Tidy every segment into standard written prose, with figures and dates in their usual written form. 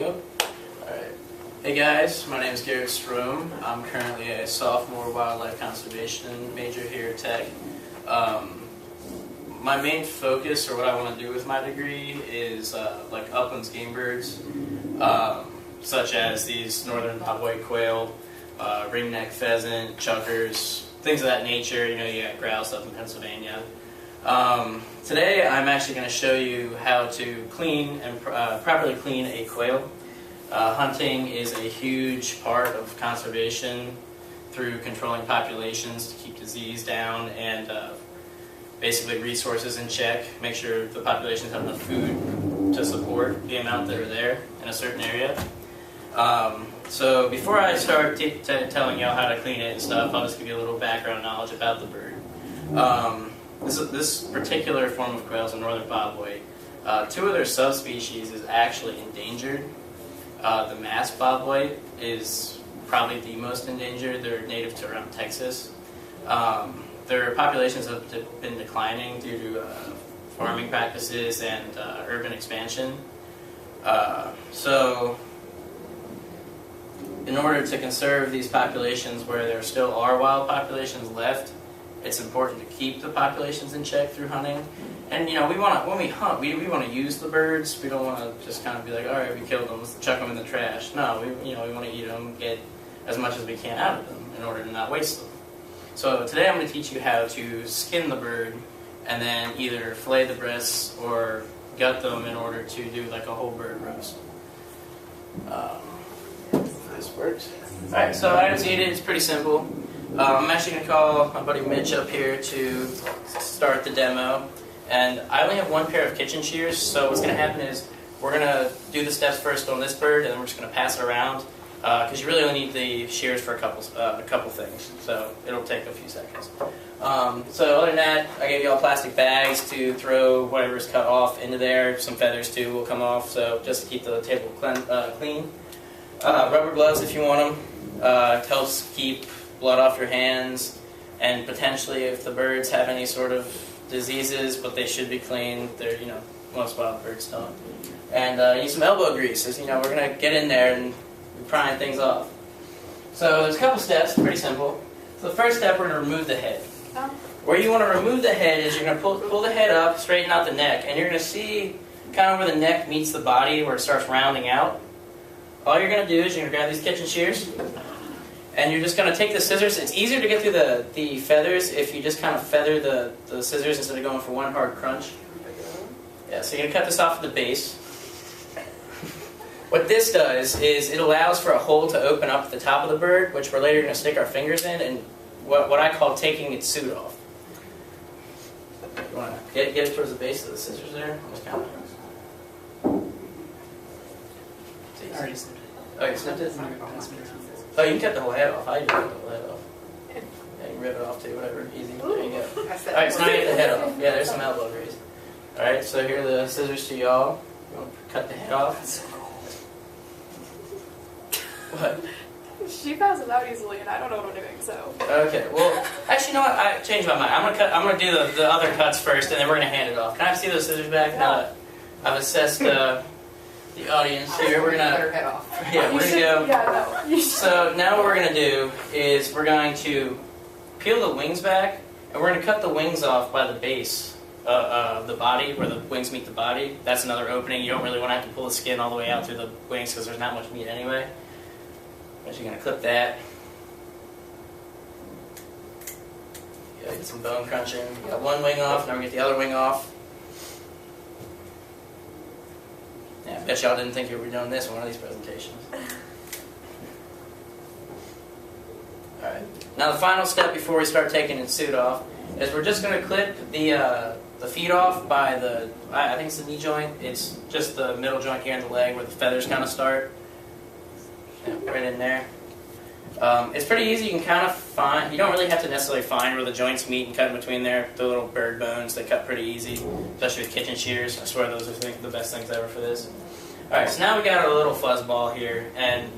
go. Alright. Hey guys, my name is GarrettS DEMO. I'm currently a sophomore wildlife conservation major here at Tech. My main focus, or what I want to do with my degree, is like uplands game birds, such as these northern bobwhite quail, ringneck pheasant, chuckers, things of that nature. You know, you got grouse up in Pennsylvania. Today I'm actually going to show you how to clean and properly clean a quail. Hunting is a huge part of conservation through controlling populations to keep disease down and basically resources in check, make sure the populations have enough food to support the amount that are there in a certain area. So before I start telling y'all how to clean it and stuff, I'll just give you a little background knowledge about the bird. This particular form of quail is a northern bobwhite. Two of their subspecies is actually endangered. The mass bobwhite is probably the most endangered. They're native to around Texas. Their populations have been declining due to farming practices and urban expansion. So in order to conserve these populations where there still are wild populations left, it's important to keep the populations in check through hunting. And you know, when we hunt, we want to use the birds. We don't want to just kind of be like, all right, we killed them, let's chuck them in the trash. No, we want to eat them, get as much as we can out of them in order to not waste them. So today I'm going to teach you how to skin the bird and then either fillet the breasts or gut them in order to do like a whole bird roast. This works. Alright, so items needed, it's pretty simple. I'm actually going to call my buddy Mitch up here to start the demo. And I only have one pair of kitchen shears, so what's going to happen is we're going to do the steps first on this bird, and then we're just going to pass it around. Because you really only need the shears for a couple things, so it'll take a few seconds. So other than that, I gave you all plastic bags to throw whatever's cut off into there. Some feathers too will come off, so just to keep the table clean. Rubber gloves if you want them. It helps keep blood off your hands, and potentially if the birds have any sort of diseases, but they should be clean. They're, you know, most wild birds don't. And you need some elbow grease, as you know, we're gonna get in there and prying things off. So there's a couple steps, pretty simple. So the first step, we're going to remove the head. Where you want to remove the head is you're going to pull the head up, straighten out the neck, and you're going to see kind of where the neck meets the body, where it starts rounding out. All you're going to do is you're going to grab these kitchen shears, and you're just going to take the scissors. It's easier to get through the feathers if you just kind of feather the scissors instead of going for one hard crunch. Yeah, so you're going to cut this off at the base. What this does is it allows for a hole to open up at the top of the bird, which we're later going to stick our fingers in, and what I call taking its suit off. You want to get it towards the base of the scissors there? Almost kind of. I already snipped it. Oh, you snipped it? Oh, you can cut the whole head off. I usually cut the whole head off. Yeah, you can rip it off too, whatever. Easy. There you go. Alright, so now you get the head off. Yeah, there's some elbow grease. Alright, so here are the scissors to y'all. You want to cut the head off? What? She passes out easily, and I don't know what I'm doing, so. Okay, well, actually, you know what? I changed my mind. I'm gonna do the other cuts first, and then we're gonna hand it off. Can I see those scissors back? Now that I've assessed the audience here, we're gonna. Head off. Yeah, we're gonna go. Yeah, no. So now what we're gonna do is we're going to peel the wings back, and we're gonna cut the wings off by the base of the body, where the wings meet the body. That's another opening. You don't really want to have to pull the skin all the way out through the wings because there's not much meat anyway. But you're going to clip that. Yeah, get some bone crunching. You got one wing off, now we get the other wing off. Yeah, I bet y'all didn't think you were doing this in one of these presentations. Alright, now the final step before we start taking its suit off is we're just going to clip the feet off by the, I think it's the knee joint. It's just the middle joint here in the leg where the feathers kind of start. Yeah, right in there. It's pretty easy. You can kind of find, you don't really have to necessarily find where the joints meet and cut in between there. The little bird bones, they cut pretty easy, especially with kitchen shears. I swear those are the best things ever for this. Alright, so now we got our little fuzzball here, and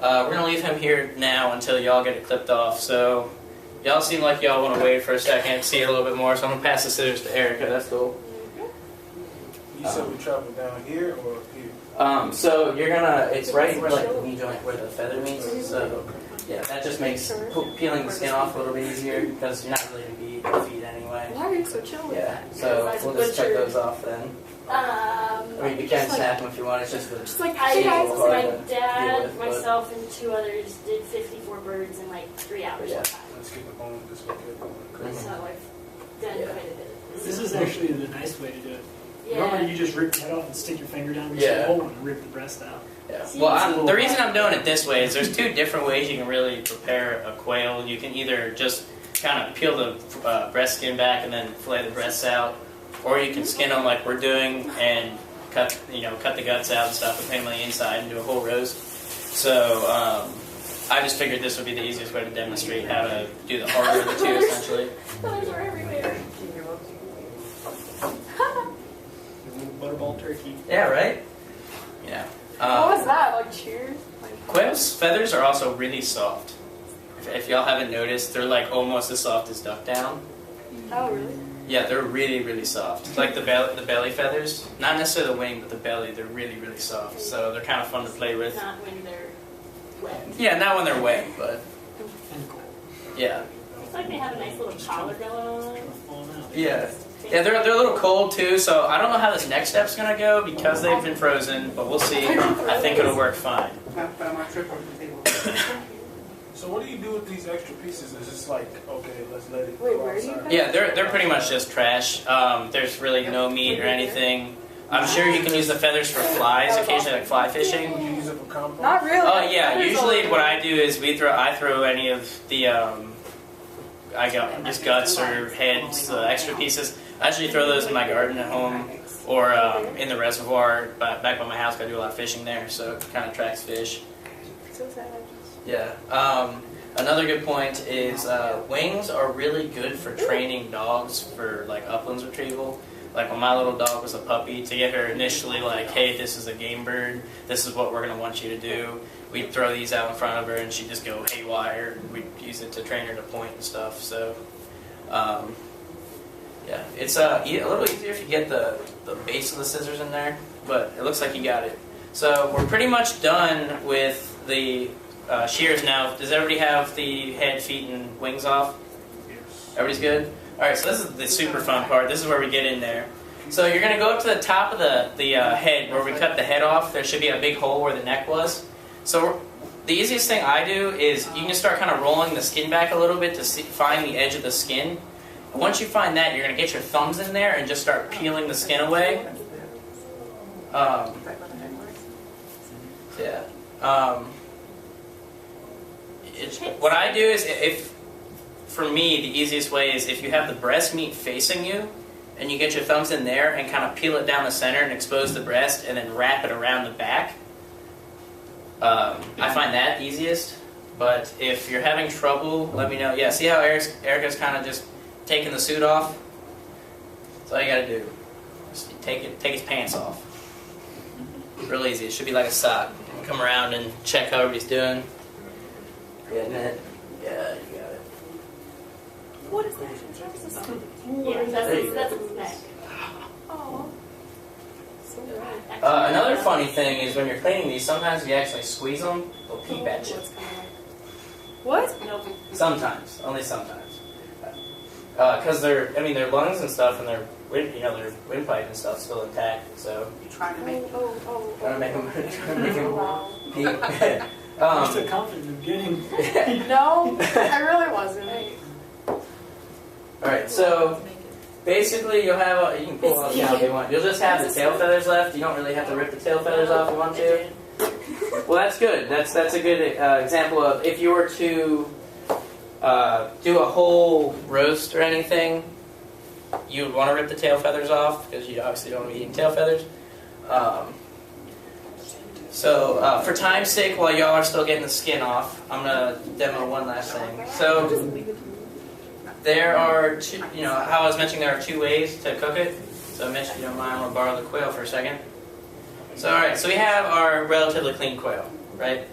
we're going to leave him here now until y'all get it clipped off. So y'all seem like y'all want to wait for a second, see it a little bit more, so I'm going to pass the scissors to Erica. That's cool. You said we travel down here or here? So you're gonna, it's right where like the knee joint where the feather meets. So yeah, that just makes peeling the skin off a little bit easier because you're not really gonna be eating feet anyway. Why are you so chill with Yeah, that? so we'll just check those off then. I mean, you can just snap them if you want. It's just like, I, hey guys, hard my to deal dad, with, but- myself, and 2 others did 54 birds in like 3 hours. Yeah. one time. Let's get the bone dislocated. So I've done Yeah. quite a bit. This is actually the nice way to do it. Yeah. Normally you just rip the head off and stick your finger down the Yeah. hole and rip the breast out. Yeah. See, Well, the reason I'm doing it this way is there's 2 different ways you can really prepare a quail. You can either just kind of peel the breast skin back and then fillet the breasts out, or you can skin them like we're doing and cut the guts out and stuff and paint them on the inside and do a whole roast. So I just figured this would be the easiest way to demonstrate how to do the harder of the 2 essentially. Colors are everywhere. A little butterball turkey. Yeah, right? Yeah. what was that? Like cheers? Like, Quail's feathers are also really soft. If y'all haven't noticed, they're like almost as soft as duck down. oh really? Yeah, they're really, really soft. Like the belly feathers, not necessarily the wing, but the belly, they're really, really soft. So they're kind of fun to play with. Not when they're wet. Yeah, not when they're wet, but And cold. yeah. It's like they have a nice little collar going on. Falling out. Yeah. Yeah, they're a little cold too, so I don't know how this next step's gonna go because they've been frozen, but we'll see. I think it'll work fine. So what do you do with these extra pieces? Is just like, okay, let's let it Wait, go where do you outside? cut? Yeah, they're pretty much just trash. There's really no meat or anything. I'm sure you can use the feathers for flies, occasionally like fly fishing. Would you use it for compost? Not really. Oh yeah, Feathers usually all what I do is I throw any of the I got just guts or heads, the extra pieces. I actually throw those in my garden at home or in the reservoir back by my house. I do a lot of fishing there, so it kind of attracts fish. So sad. Yeah. Another good point is wings are really good for training dogs for like uplands retrieval. Like when my little dog was a puppy, to get her initially like, hey, this is a game bird, this is what we're going to want you to do, we'd throw these out in front of her and she'd just go haywire. We'd use it to train her to point and stuff. So, yeah, it's a little easier if you get the base of the scissors in there, but it looks like you got it. So we're pretty much done with the shears now. Does everybody have the head, feet, and wings off? Yes. Everybody's good? Alright, so this is the super fun part. This is where we get in there. So you're going to go up to the top of the head where we cut the head off. There should be a big hole where the neck was. So the easiest thing I do is you can start kind of rolling the skin back a little bit to find the edge of the skin. Once you find that, you're going to get your thumbs in there and just start peeling the skin away. Yeah. What I do is, for me, the easiest way is if you have the breast meat facing you, and you get your thumbs in there and kind of peel it down the center and expose the breast, and then wrap it around the back. I find that easiest. But if you're having trouble, let me know. Yeah, see how Erica's kind of just taking the suit off? That's all you got to do. Just take his pants off. Real easy. It should be like a sock. Come around and check how everybody's doing. Getting it? Yeah, you got it. What is that? Yeah, that's his neck. Oh. So red. Another funny thing is when you're cleaning these, sometimes you actually squeeze them, they'll peep at you. What? Nope. Sometimes, only sometimes. Because their lungs and stuff and their windpipe and stuff still intact. So Trying to make. trying to make them peep. You're so confident in the beginning. No, I really wasn't. All right, so basically you'll have you can pull out now if you want. You'll just have the tail feathers left. You don't really have to rip the tail feathers off if you want to. Well, that's good. That's a good example of if you were to do a whole roast or anything, you would want to rip the tail feathers off because you obviously don't want to be eating tail feathers. So for time's sake, while y'all are still getting the skin off, I'm gonna demo one last thing. So there are two, how I was mentioning, there are 2 ways to cook it. So Mitch, if you don't mind, I'm gonna borrow the quail for a second. So all right, so we have our relatively clean quail, right?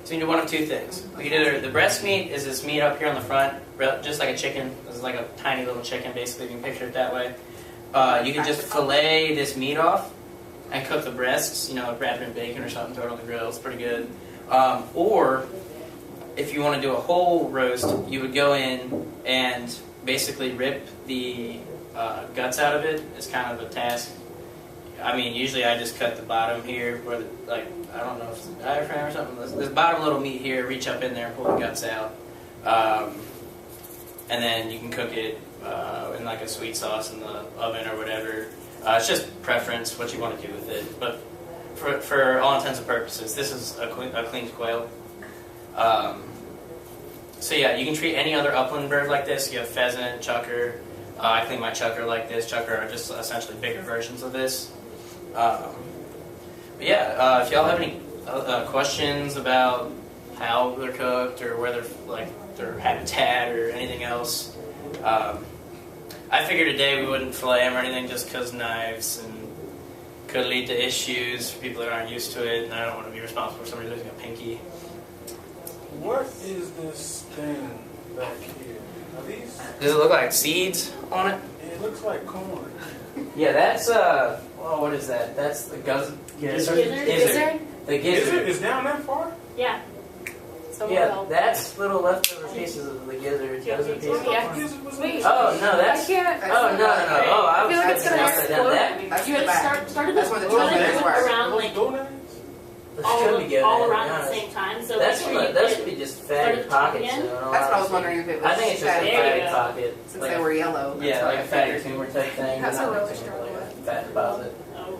So you can do one of 2 things. We can do the breast meat is this meat up here on the front, just like a chicken. This is like a tiny little chicken, basically. You can picture it that way. you can just fillet this meat off and cook the breasts, you know, wrap it in bacon or something, throw it on the grill. It's pretty good. Or if you want to do a whole roast, you would go in and basically rip the guts out of it. It's kind of a task. I mean, usually I just cut the bottom here, where the, like, I don't know if it's a diaphragm or something. This bottom little meat here, reach up in there and pull the guts out. And then you can cook it in like a sweet sauce in the oven or whatever. It's just preference, what you want to do with it. But for all intents and purposes, this is a clean quail. So yeah, you can treat any other upland bird like this. You have pheasant, chukar. I clean my chukar like this. Chukar are just essentially bigger versions of this. But yeah, if y'all have any questions about how they're cooked or whether like their habitat or anything else, I figured today we wouldn't fillet them or anything just because knives and could lead to issues for people that aren't used to it, and I don't want to be responsible for somebody losing a pinky. What is this thing back here? Are these? Does it look like seeds on it? It looks like corn. Yeah, that's well, what is that? That's the gizzard. Gizzard? The Is gizzard. it? It's down that far? Yeah. Someone Yeah, help. that's little leftover pieces of the gizzard. Yeah, Those are me too. pieces of Yeah. corn. Gizzard was Wait. Oh no, I that's. can't. Oh no, no, no. Oh, I feel like it's gonna upside down. explode. That You had started That's where the to put toasters it were. around Those like donuts? could be good. all to be around at the honest. same time. So That's make sure one. you That put should be just fatty start pockets. again. You know, That's what I was honestly. wondering if it was. I think it's just a There you fatty go. pocket. Since Like they were yellow. yeah, that's like what a I fatty figured. tumor type thing. That's but a not really a tumor, strong like one. a fat deposit.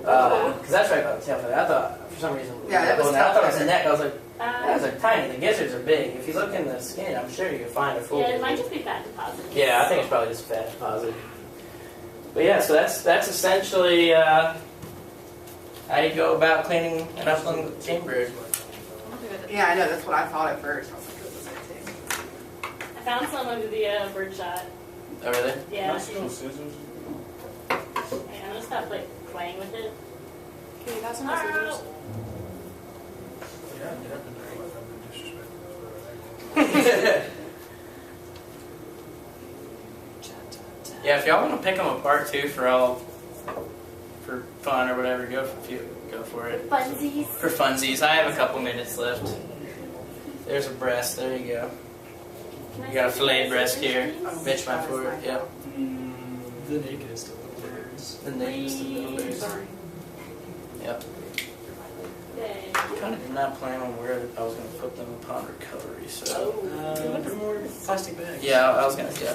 Oh. Because that's right by the tail. I thought for some reason. Yeah, that was when I thought it was tough. the neck. I was like, those Uh, are tiny. The gizzards are big. If you look in the skin, I'm sure you can find a full. yeah, it gizzard. might just be fat deposit. Yeah, I think it's probably just a fat deposit. But yeah, so that's essentially how you go about cleaning an upland game bird. Yeah, I know. That's what I thought at first. I was like, this is it too. I found some under the bird shot. Oh really? Yeah. Can I see those scissors? Hey, I'm gonna stop like playing with it. Can you pass some scissors? Yeah, definitely. I've been disrespectful. Yeah, if y'all want to pick them apart too for fun or whatever, go for it. Funsies. For funsies, I have a couple minutes left. There's a breast. There you go. Can I You got a see filleted the breast scissors, here. please? Bitch my for it. Yep. The nakedest of little birds. The names of the little birds. Sorry. Yep. Okay. Kind of did not plan on where I was going to put them upon recovery, so. Put them more plastic bags. Yeah, I was going to. Yeah.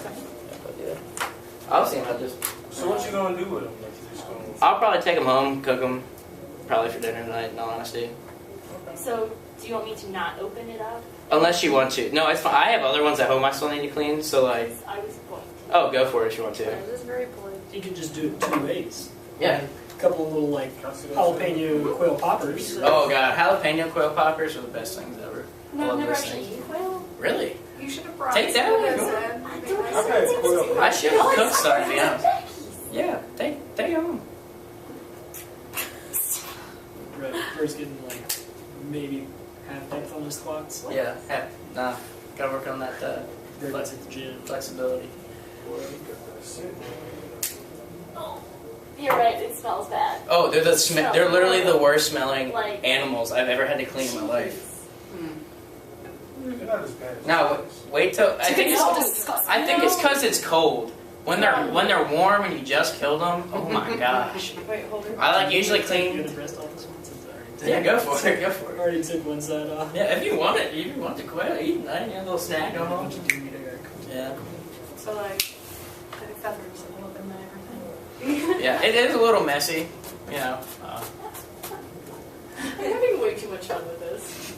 I was thinking I'd just. So what you gonna do with them? Like, you just gonna... I'll probably take them home, cook them, probably for dinner tonight. In all honesty. So, do you want me to not open it up? Unless you want to. No, it's fine. I have other ones at home I still need to clean, so like. I was going to. Oh, go for it if you want to. This is very polite. You could just do it two ways. Yeah. A couple of little like Can I see that jalapeno quail poppers. Oh god, jalapeno quail poppers are the best things ever. I No, I've love never those actually things. eaten quail. Really? You should have brought Take some that of one. this Go. in. I Maybe don't nice. I've had quail. I should have cooked some, to be Yeah. honest. Yeah, take them. Bird's getting like maybe half depth on his squats. Yeah, nah, gotta work on that Bird gets at the gym. flexibility. Oh, you're right. It smells bad. Oh, they're literally the worst smelling Like- animals I've ever had to clean in my life. They're not as bad as Now wait till I think No. it's because it's cold. When they're warm and you just killed them, oh my gosh! Wait, hold it. I like usually You clean. got the breast off this one since I already Yeah, go for it. Go for I it. already took one side off. Yeah, if you want it, if you want the quail, eat it. A little snack on home. Yeah. So like, the feathers a little bit and everything. Yeah, it is a little messy, you know. I'm having way too much fun with this.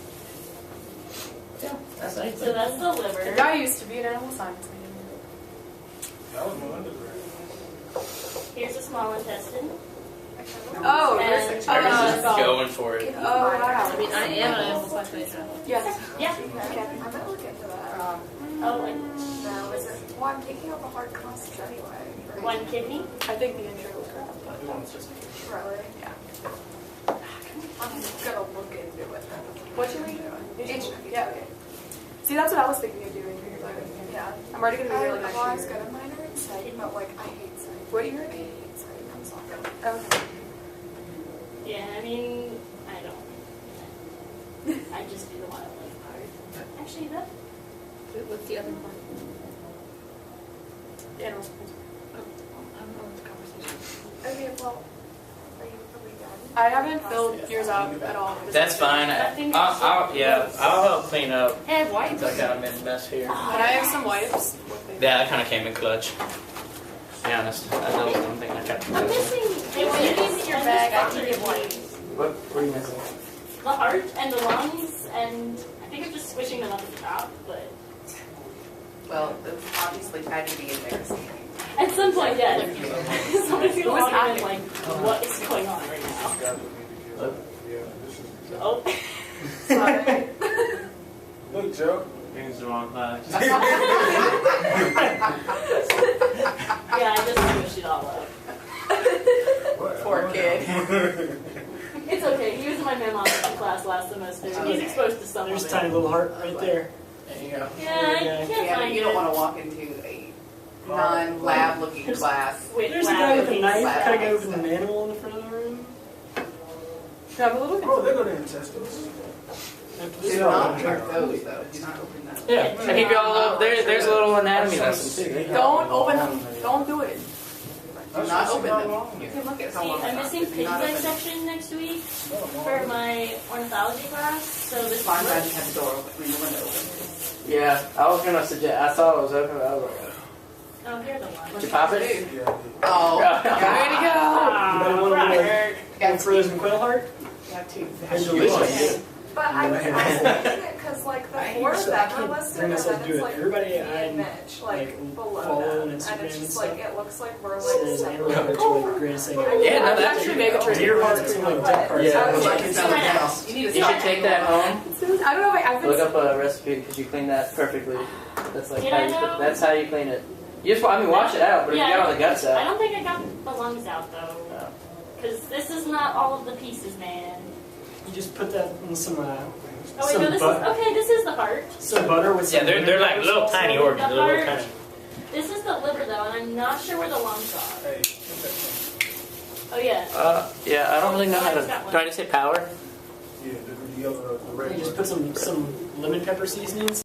Yeah, that's nice. So that's the The liver. guy used to be an animal science major. That was my undergrad. Here's a small intestine. Oh, And- you're Everyone's just going for it. Oh, wow. I mean, I am an animal science major. Yes. Yeah. Okay. I might look into that. Oh, and No, is it? Well, I'm thinking of a hard cost anyway. one kidney. I think the intro was correct, but that was just Really? Yeah. I'm gonna look into it. What you read? H- Yeah, okay. See, that's what I was thinking of doing. Yeah. I'm already gonna be here like I'm next always year. good at minor in psych, but like I hate psych. What year? I hate psych. Okay. Yeah, I mean, I don't. I just do the wildlife part. Actually, that. What's the other one? The animals. Okay, well, are we done? I haven't filled yours out at all. That's fine. I'll help clean up. Hey, wipes. I got a mess here. But I have some wipes. Yeah, that kind of came in clutch. To be honest, that was one thing I kept. I'm missing. Hey, when you give me your bag, I can give wipes. What are you missing? The heart and the lungs, and I think I'm just squishing them up at the top, but. Well, it's obviously had to be embarrassing. At some point, yeah. Somebody's gonna walk in and like, what is going on right now? Oh. Sorry. Look, Joe. Things the wrong class. Yeah, I just squished it all up. Poor kid. It's okay. He was in my mammography class last semester. He's exposed to some There's of a tiny it. little heart right there. There you go. Yeah, I can't Yeah, find you don't it. want to walk into a non-lab looking class. With There's a guy with a lab knife lab. cutting open an animal in the front of the room. I'm a little Bro, they're gonna intestines. Do not check those though. Do not open them. Yeah, I give you all a little, there's a little anatomy lesson too. Don't open them. Don't do it. Do not open them. You can look at See, someone. I'm missing pig dissection next week for my ornithology class. So this Fine, I month. just have the door open. I mean, the window open. Yeah, I was gonna suggest. I saw it was open. But I was like, Oh, here's the one. did you pop it? Yeah, Oh, Way to go. Anybody want Robert. a little frozen quail heart? yeah, two. They're delicious. But I was thinking it because like the I four hate of I them are can't listed bring and myself then to do it's it. like Everybody me I and Mitch like below follow on them. Instagram And it's and just stuff like it looks like we're like says animal separate. hearts are like the greatest thing ever. Yeah, no, I'd that's actually make a trade. Deer hearts are like duck hearts. Yeah. I would Yeah. like to sell it now. You need to You stop. should take that home. I don't know. I've Look been. up a recipe because you clean that perfectly. That's like Yeah, how you, I know. that's how you clean it. You just, I mean, wash it out, but if you got all the guts I out. don't think I got the lungs out though. No. Because this is not all of the pieces, man. You just put that in some Oh wait, no, this is okay. This is the heart. some butter with some Yeah, they're like lemon little pepper tiny sauce. organs. They're little tiny. This is the liver though, and I'm not sure where the lungs are. Hey, get that thing. Oh yeah. Yeah, I don't really know how to. Do I just hit power? Yeah, the You red just one. put some lemon pepper seasonings.